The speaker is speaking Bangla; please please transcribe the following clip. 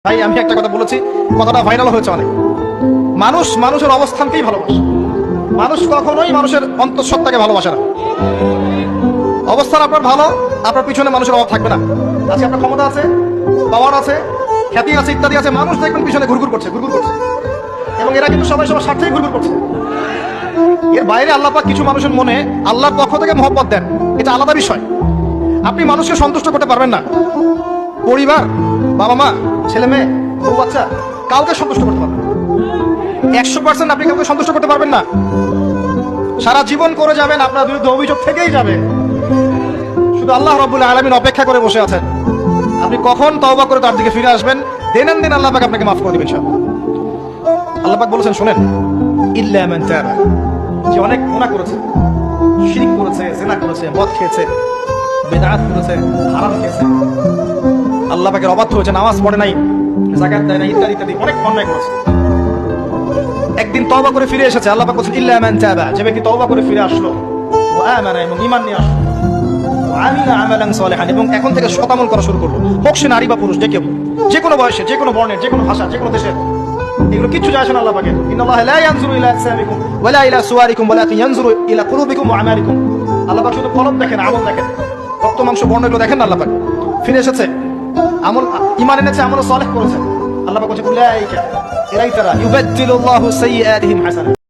ভাই আমি একটা কথা বলেছি, কথাটা ভাইরাল হয়েছে অনেক। মানুষ মানুষের অবস্থানকেই ভালোবাসে, মানুষ কখনোই মানুষের অন্তঃসত্ত্বাকে ভালোবাসে না। অবস্থান আপনার ভালো, আপনার পিছনে মানুষের অভাব থাকবে না। আজকে আপনার ক্ষমতা আছে, পাওয়ার আছে, খ্যাতি আছে, ইত্যাদি আছে, মানুষ দেখবেন পিছনে ঘুরঘুর করছে, এবং এরা কিন্তু সবাই সবার স্বার্থেই ঘুরঘুর করছে। এর বাইরে আল্লাহ পাক কিছু মানুষের মনে আল্লাহর পক্ষ থেকে মহব্বত দেন, এটা আলাদা বিষয়। আপনি মানুষকে সন্তুষ্ট করতে পারবেন না। পরিবার, বাবা মা, ছেলে মেয়ে, বউ বাচ্চা, কাউকে সন্তুষ্ট করতে পারবেন না। 100% আপনি কাউকে সন্তুষ্ট করতে পারবেন না। সারা জীবন করে যাবেন, আপনার বিরুদ্ধে অভিযোগ থেকেই যাবে। শুধু আল্লাহ রাব্বুল আলামিন অপেক্ষা করে বসে আছেন, আপনি কখন তওবা করে তার দিকে ফিরে আসবেন। দিন আল্লাহ পাক আপনাকে মাফ করে দিবেন ইনশাআল্লাহ। আল্লাহ পাক বলেছেন, শুনেন, ইল্লা মান তাবা, যে অনেক গুনাহ করেছে, শিরক করেছে, জিনা করেছে, মদ খেয়েছে, বিদআত করেছে, হারাম খেয়েছে, আল্লাহ পাকের অবাধ্য হয়েছে, নামাজ পড়ে নাই, যাকাত দেয় নাই, ইত্যাদি ইত্যাদি অনেক অন্যায় করেছে। একদিন তওবা করে ফিরে এসেছে। আল্লাহ পাক বলেছেন, ইল্লা মান তাবা, যে ব্যক্তি তওবা করে ফিরে আসলো, ওয়া আমানা, এবং ঈমান নিয়ে আসলো, ওয়া আমিলা আমালান সালিহান, এবং এখন থেকে সৎ আমল করা শুরু করলো, হোক সে নারী বা পুরুষ, যে কেউ, যে কোনো বয়সে, যে কোনো বর্ণের, যে কোনো ভাষা, যে কোনো দেশের, এগুলো কিচ্ছু যায় আসে না আল্লাহ পাকের। ইন্নাল্লাহা লা ইয়ানজুরু ইলা আজসামিকুম ওয়ালা ইলা সুওয়ারিকুম ওয়ালাকিন ইয়ানজুরু ইলা কুলুবিকুম ওয়া আমালিকুম। আল্লাহ পাক শুধু কলব দেখেন, আমল দেখেন, রক্ত মাংস বর্ণ এগুলো দেখেন না। আল্লাহ পাক ফিরে এসেছে, আমল, ঈমান এনেছে, আমল সালেহ করেছে। আল্লাহ পাক বলেছে, উলাইকা, এরাই তারা, ইউবাদদিলুল্লাহু সাইয়্যাতিহিম হাসানাত।